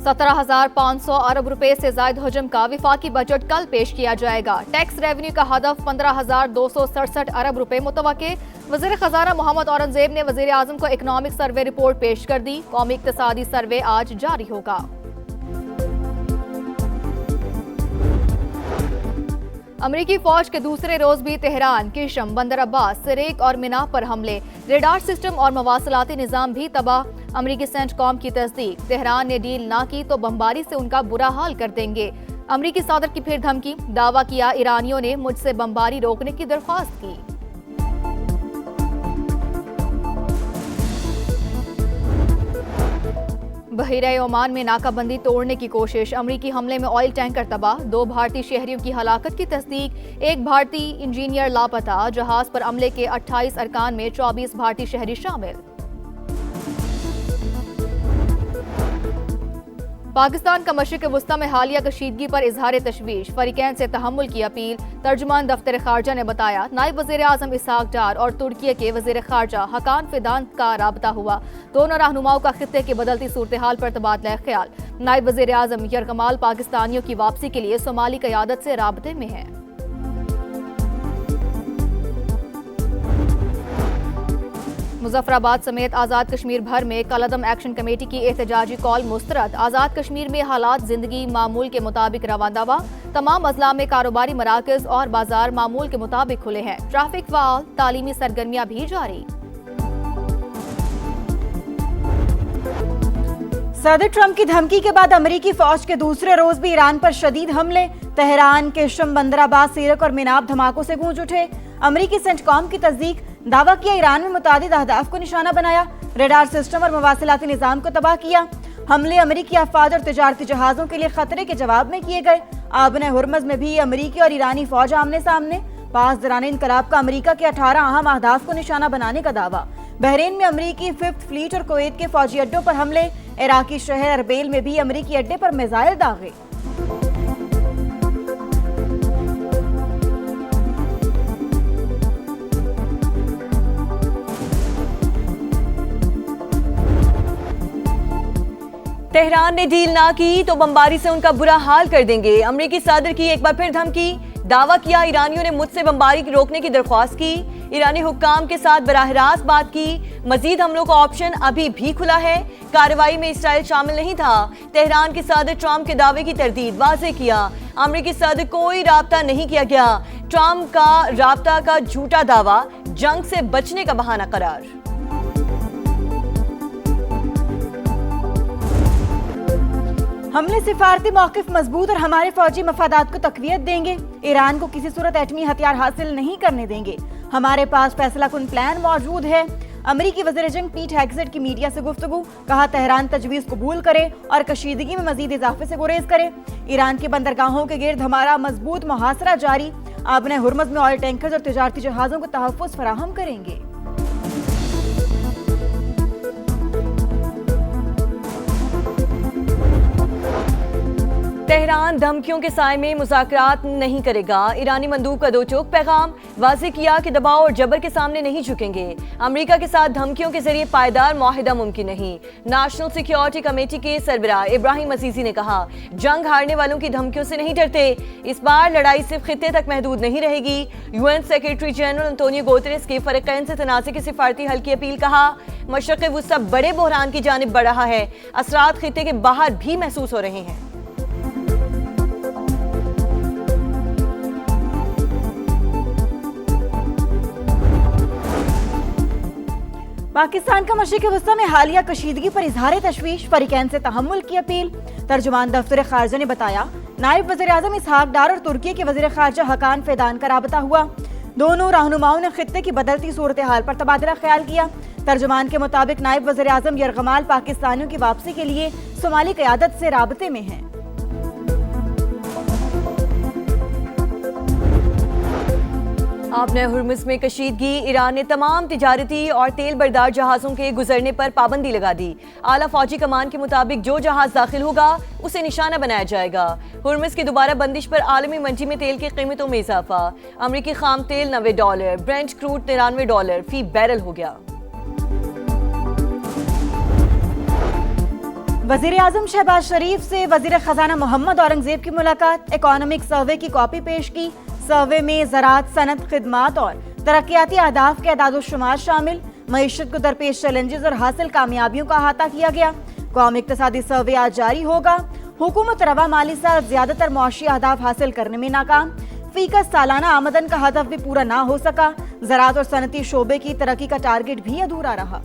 17,500 अरब रुपए से जायद हजम का विफाकी बजट कल पेश किया जाएगा। टैक्स रेवेन्यू का हदफ 15,267 अरब रुपए मुतवक्के। वज़ीर खजाना मोहम्मद औरंगजेब ने वज़ीर आज़म को इकनॉमिक सर्वे रिपोर्ट पेश कर दी। कौमी इक्तिसादी सर्वे आज जारी होगा। अमरीकी फौज के दूसरे रोज भी तेहरान, किशम, बंदर अब्बास, सिरेक और मिना पर हमले। रेडार सिस्टम और मवासलाती निजाम भी तबाह। अमरीकी सेंटकॉम की तस्दीक, तेहरान ने डील ना की तो बमबारी से उनका बुरा हाल कर देंगे। अमरीकी सदर की फिर धमकी, दावा किया ईरानियों ने मुझसे बमबारी रोकने की दरख्वास्त की। बहीरा ओमान में नाकाबंदी तोड़ने की कोशिश, अमरीकी हमले में ऑयल टैंकर तबाह। 2 भारतीय शहरियों की हलाकत की तस्दीक, 1 भारतीय इंजीनियर लापता। जहाज पर हमले के 28 अरकान में 24 भारतीय शहरी शामिल। पाकिस्तान का मशरिक़ वस्ता में हालिया कशीदगी पर इजहार तशवीश, फरीकैन से तहम्मुल की अपील। तर्जुमान दफ्तर खारजा ने बताया नायब वज़ीर आज़म इसहाक डार और तुर्की के वज़ीर खारजा हकान फिदान का राबता हुआ। दोनों रहनुमाओं का खित्ते की बदलती सूरत हाल पर तबादला ख्याल। नायब वज़ीर आज़म यरगमाल पाकिस्तानियों की वापसी के लिए सोमाली क़यादत से राबते में है। मुजफ्फराबाद समेत आज़ाद कश्मीर भर में कलअदम एक्शन कमेटी की एहतजाजी कॉल मुस्तरद। आज़ाद कश्मीर में हालात जिंदगी मामूल के मुताबिक रवांदावा। तमाम अजला में कारोबारी मराकज और बाजार मामूल के मुताबिक खुले हैं। ट्रैफिक फाल, तालीमी सरगर्मियां भी जारी। सदर ट्रंप की धमकी के बाद अमेरिकी फौज के दूसरे रोज भी ईरान पर शदीद हमले। तेहरान, किशम, बंदर अब्बास, सीरक और मिनाब धमाकों से गूंज उठे। अमेरिकी सेंटकॉम की तस्दीक, दावा किया ईरान में मुतादिद अहदाफ को निशाना बनाया। रेडार सिस्टम और मवासिलाती निजाम को तबाह किया। हमले अमेरिकी अफवाज और तिजारती जहाजों के लिए खतरे के जवाब में किए गए। आबने हुर्मज में भी अमेरिकी और ईरानी फौज आमने सामने। पास दौरान इनकलाब का अमेरिका के 18 अहम अहदाफ को निशाना बनाने का दावा। बहरीन में अमेरिकी 5th फ्लीट और कुवैत के फौजी अड्डों पर हमले। इराकी शहर अरबेल में भी अमेरिकी अड्डे पर मिसाइल दागे। तेहरान ने डील ना की तो बमबारी से उनका बुरा हाल कर देंगे। अमरीकी सदर की एक बार फिर धमकी, दावा किया ईरानियों ने मुझसे बमबारी रोकने की दरख्वास्त की। ईरानी हुक्काम के साथ बराह रास्त बात की। मजीद हमलों का ऑप्शन अभी भी खुला है। कार्रवाई में इसराइल शामिल नहीं था। तेहरान के सदर ट्रंप के दावे की तरदीद वाज़ेह किया। अमरीकी सदर कोई राब्ता नहीं किया गया। ट्रंप का राब्ता का झूठा दावा, जंग से बचने का बहाना करार। हमने सिफारती मौक़िफ़ मजबूत और हमारे फौजी मफादात को तक़वियत देंगे। ईरान को किसी सूरत एटमी हथियार हासिल नहीं करने देंगे। हमारे पास फैसला कुन प्लान मौजूद है। अमरीकी वज़ीर जंग पीट हेग्सेट की मीडिया से गुफ्तगू, कहा तेहरान तजवीज़ कबूल करे और कशीदगी में मजीद इजाफे से गुरेज करे। ईरान की बंदरगाहों के गिर्द हमारा मजबूत मुहासरा जारी। आबने हुर्मज में ऑयल टैंकर्स और तिजारती जहाज़ों को तहफ़्फ़ुज़ फराहम करेंगे। तेहरान धमकियों के साए में मुज़ाकरात नहीं करेगा। ईरानी मंदूब का दो चौक पैगाम, वाज़ेह किया कि दबाव और जबर के सामने नहीं झुकेंगे। अमेरिका के साथ धमकियों के जरिए पायदार मुआहिदा मुमकिन नहीं। नेशनल सिक्योरिटी कमेटी के सरबराह इब्राहिम अजीजी ने कहा, जंग हारने वालों की धमकियों से नहीं डरते। इस बार लड़ाई सिर्फ खित्ते तक महदूद नहीं रहेगी। UN secretary general Antonio Guterres के फरीकैन से तनाज़े के सिफारती हल की अपील, कहा मशरिक़ वस्ता बड़े बहरान की जानिब बढ़ रहा है। असरात खित्ते के बाहर भी महसूस हो रहे हैं। पाकिस्तान का मशरिक़ वस्ता में हालिया कशीदगी पर इजहार तशवीश, फरीकैन से तहम्मुल की अपील। तर्जुमान दफ्तर खारजा ने बताया नायब वज़ीर आज़म इसहाक डार और तुर्की के वज़ीर खारजा हकान फिदान का राबता हुआ। दोनों रहनुमाओं ने खित्ते की बदलती सूरत हाल पर तबादला ख्याल किया। तर्जुमान के मुताबिक नायब वज़ीर आज़म यरगमाल पाकिस्तानियों की वापसी के लिए सोमाली क़यादत से राबते में हैं। आपने हुर्मुज़ में कशीदगी, ईरान ने तमाम तिजारती और तेल बरदार जहाज़ों के गुजरने पर पाबंदी लगा दी। आला फौजी कमान के मुताबिक जो जहाज़ दाखिल होगा उसे निशाना बनाया जाएगा। हुर्मुज़ की दोबारा बंदिश पर आलमी मंडी में तेल की कीमतों में इजाफा। अमरीकी खाम तेल $90, ब्रेंट क्रूड $93 फी बैरल हो गया। वजीर आजम शहबाज शरीफ से वजीर खजाना मोहम्मद औरंगजेब की मुलाकात। इकोनॉमिक सर्वे की कॉपी पेश की। सर्वे में ज़राअत, सनत, खिदमात और तरक्याती अहदाफ के अदाद-ओ-शुमार शामिल। मईशत को दरपेश चैलेंजेस और हासिल कामयाबियों का अहाता किया गया। कौमी इक्तिसादी सर्वे आज जारी होगा। हुकूमत रवा माली साल ज्यादातर मुआशी अहदाफ हासिल करने में नाकाम। फीकस सालाना आमदन का हदफ भी पूरा ना हो सका। ज़राअत और सनती शोबे की तरक्की का टारगेट भी अधूरा रहा।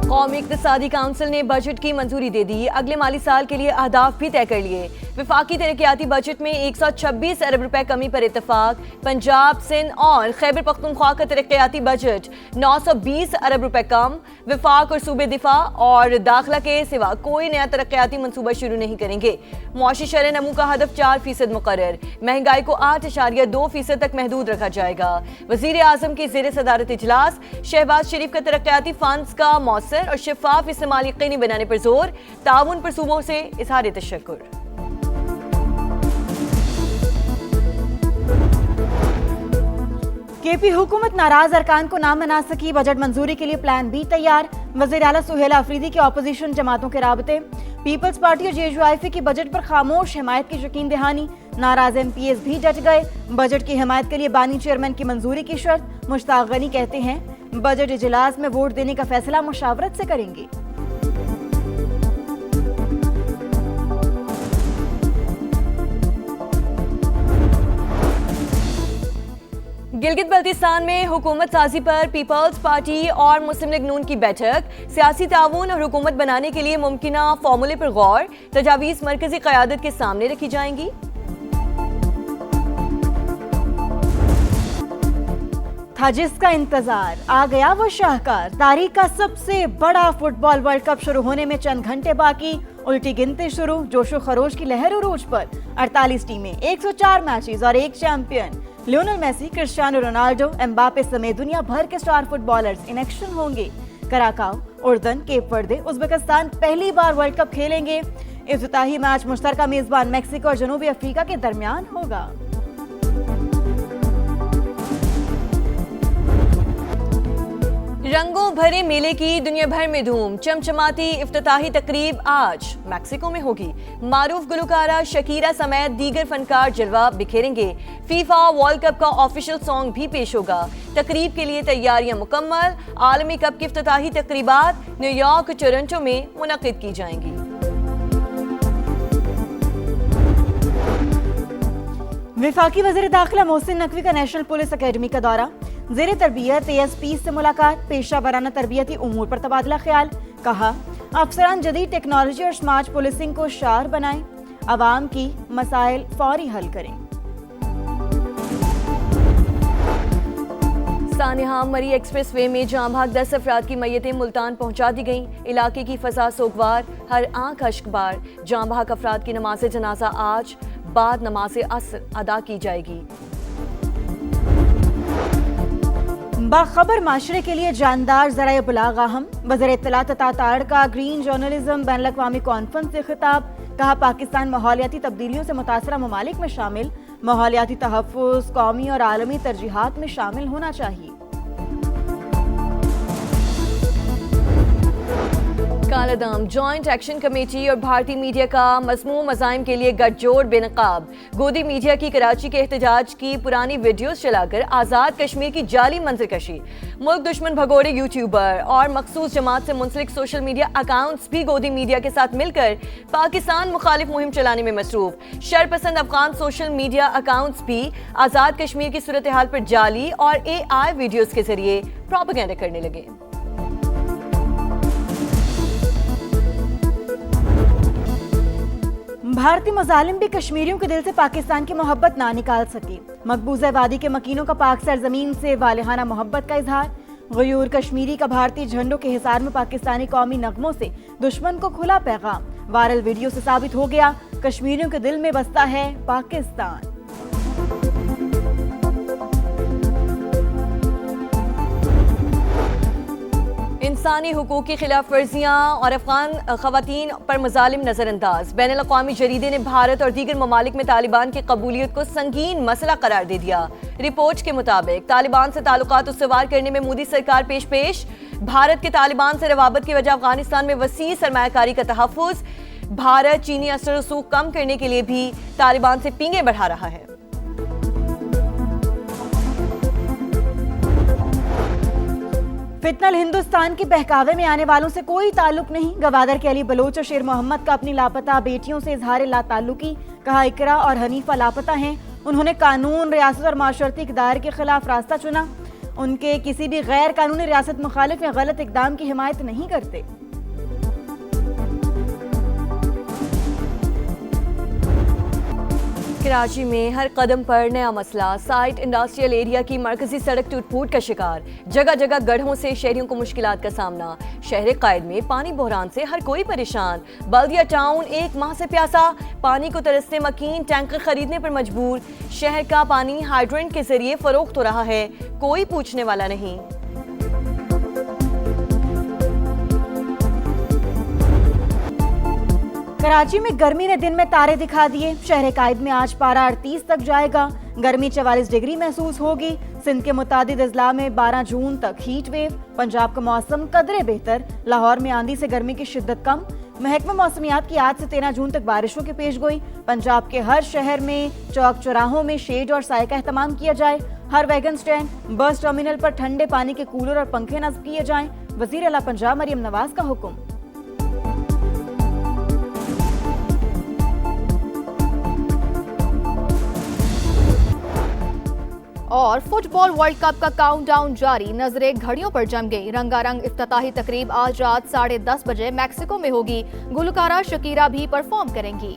कौमी इक्तिसादी काउंसिल ने बजट की मंजूरी दे दी। अगले माली साल के लिए अहदाफ भी तय कर लिए। विफाकी तरक्याती बजट में 126 अरब रुपए कमी पर इत्तेफाक। पंजाब, सिंध और खैबर पख्तूनख्वा का तरक्याती बजट 920 अरब रुपए कम। विफाक और सूबे दिफा और दाखिला के सिवा कोई नया तरक्याती मनसूबा शुरू नहीं करेंगे। मुआशी शरह नमू का हदफ 4% मुकर्रर। महंगाई को 8.2% तक महदूद रखा जाएगा। वजीर आजम की ज़ेर सदारत इजलास। शहबाज शरीफ का तरक्याती फंड्स का मौसर और शफाफ इस्तेमाल यकीनी बनाने पर जोर। ताउन पर सूबों से इज़हार तशक्कुर। केपी हुकूमत नाराज अरकान को ना मना सकी। बजट मंजूरी के लिए प्लान बी तैयार। वज़ीर आला सुहेला अफरीदी के ऑपोजिशन जमातों के राबते। पीपल्स पार्टी और जेयूआईफी की बजट पर खामोश हिमायत की यकीन दहानी। नाराज एमपीएस भी डट गए। बजट की हिमायत के लिए बानी चेयरमैन की मंजूरी की शर्त। मुश्ताक गनी कहते हैं बजट इजलास में वोट देने का फैसला मुशावरत से करेंगे। गिलगित बल्तिस्तान में हुकूमत साजी पर पीपल्स पार्टी और मुस्लिम लीग नून की बैठक। सियासी ताउन और हुकूमत बनाने के लिए मुमकिना फॉर्मूले पर गौर। तजावीज़ मरकजी क़यादत के सामने रखी जाएंगी। था जिसका इंतजार, आ गया वो शाहकार। तारीख का सबसे बड़ा फुटबॉल वर्ल्ड कप शुरू होने में चंद घंटे बाकी। उल्टी गिनती शुरू। जोशो खरोश की लहर उरूज पर। 48 टीमें, 104 मैचेस और एक champion. Lionel Messi, Cristiano Ronaldo, Mbappe समेत दुनिया भर के स्टार फुटबॉलर्स इन एक्शन होंगे। कराकाओ, उर्दन, केप वर्दे, उज्बेकिस्तान पहली बार वर्ल्ड कप खेलेंगे। इफ्तिताही मैच मुश्तरका मेजबान मैक्सिको और जनूबी अफ्रीका के दरमियान होगा। रंगों भरे मेले की दुनिया भर में धूम। चमचमाती इफ्तिताही तकरीब आज मैक्सिको में होगी। मारूफ गुलकारा शकीरा समेत दीगर फनकार जलवा बिखेरेंगे। फीफा वर्ल्ड कप का ऑफिशियल सॉन्ग भी पेश होगा। तकरीब के लिए तैयारियां मुकम्मल। आलमी कप की इफ्तिताही तकरीबात न्यूयॉर्क, टोरंटो में मुनक्किद की जाएंगी। वफाकी वज़ीर दाखिला मोहसिन नकवी का नेशनल पुलिस अकेडमी का दौरा। ज़ेरे तरबियत ASP से मुलाकात। पेशा वराना तरबियती उमूर पर तबादला ख्याल। कहा अफसरान जदीद टेक्नोलॉजी और स्मार्ट पुलिसिंग को शार बनाएं। अवाम की मसाइल फौरी हल करें। सानेहा मरी एक्सप्रेस वे में जाम भाग 10 अफराद की मैयतें मुल्तान पहुंचा दी गईं। इलाके की फजा सोगवार, हर आंख अश्कबार। जाम भाग अफराद की नमाज जनाजा आज बाद नमाज असर अदा की जाएगी। बाखबर माशरे के लिए जानदार ज़राए इब्लाग अहम। वज़ीर इत्तलात अता ताड़ का ग्रीन जर्नलिज्म बैनुल अक़वामी कॉन्फ्रेंस से खिताब। कहा पाकिस्तान माहौलियाती तब्दीलियों से मुतासरा ममालिक में शामिल। माहौलियाती तहफ़्फ़ुज़ कौमी और आलमी तरजीहात में शामिल होना चाहिए। कालादम जॉइंट एक्शन कमेटी और भारतीय मीडिया का मज़मूम मज़ाइम के लिए गठजोड़ बेनकाब। गोदी मीडिया की कराची के एहतजाज की पुरानी वीडियोस चलाकर आज़ाद कश्मीर की जाली मंजरकशी। मुल्क दुश्मन भगोड़े यूट्यूबर और मखसूस जमात से मुंसलिक सोशल मीडिया अकाउंट्स भी गोदी मीडिया के साथ मिलकर पाकिस्तान मुखालिफ मुहिम चलाने में मसरूफ। शरपसंद अफगान सोशल मीडिया अकाउंट्स भी आज़ाद कश्मीर की सूरत हाल पर जाली और AI वीडियोस के जरिए प्रोपेगेंडा करने लगे। भारतीय मुजालिम भी कश्मीरियों के दिल से पाकिस्तान की मोहब्बत ना निकाल सके। मकबूजा वादी के मकीनों का पाक सरजमीन से वालिहाना मोहब्बत का इजहार। गयूर कश्मीरी का भारतीय झंडों के हिसार में पाकिस्तानी कौमी नगमों से दुश्मन को खुला पैगाम। वायरल वीडियो से साबित हो गया कश्मीरियों के दिल में बसता है पाकिस्तान। इंसानी हुकूक की खिलाफ वर्जियाँ और अफगान खवातीन पर मजालिम नजरअंदाज। बैनुल अक़वामी जरीदे ने भारत और दीगर ममालिक में तालिबान की कबूलियत को संगीन मसला करार दे दिया। रिपोर्ट के मुताबिक तालिबान से ताल्लुकात उसवार करने में मोदी सरकार पेश। भारत के तालिबान से रवाबत की वजह अफगानिस्तान में वसी सरमायाकारी का तहफ़्फ़ुज़। भारत चीनी असर रसूख कम करने के लिए भी तालिबान से पींगे बढ़ा रहा है। फितनल हिंदुस्तान के बहकावे में आने वालों से कोई ताल्लुक नहीं। गवादर के अली बलोच और शेर मोहम्मद का अपनी लापता बेटियों से इजहार लाताल्लुकी। कहा इकरा और हनीफा लापता हैं। उन्होंने कानून, रियासत और माशरती इक़दार के खिलाफ रास्ता चुना। उनके किसी भी गैर कानूनी रियासत मुखालिफ या गलत इकदाम की हिमायत नहीं करते। कराची में हर कदम पर नया मसला। साइट इंडस्ट्रियल एरिया की मरकजी सड़क टूट-फूट का शिकार। जगह जगह गड्ढों से शहरियों को मुश्किलात का सामना। शहर कायद में पानी बहरान से हर कोई परेशान। बल्दिया टाउन 1 माह से प्यासा। पानी को तरसते मकीन टैंकर खरीदने पर मजबूर। शहर का पानी हाइड्रेंट के जरिए फरोख्त हो रहा है, कोई पूछने वाला नहीं। कराची में गर्मी ने दिन में तारे दिखा दिए। शहर कायद में आज पारा 38 तक जाएगा। गर्मी 44 डिग्री महसूस होगी। सिंध के मुतादिद अजला में 12 जून तक हीट वेव। पंजाब का मौसम कदरे बेहतर। लाहौर में आंधी से गर्मी की शिद्दत कम। महकमा मौसमियात की आज से 13 जून तक बारिशों की पेशगोई। पंजाब के हर शहर में चौक चौराहों में शेड और साए का एहतमाम किया जाए। हर वैगन स्टैंड, बस टर्मिनल पर ठंडे पानी के कूलर और पंखे नस्ब किए जाएं। वजीर आला पंजाब मरियम नवाज का हुक्म। और फुटबॉल वर्ल्ड कप का काउंटडाउन जारी। नजरें घड़ियों पर जम गई। रंगारंग इफ्तिताही तकरीब आज रात 10:30 बजे मैक्सिको में होगी। गुलकारा शकीरा भी परफॉर्म करेंगी।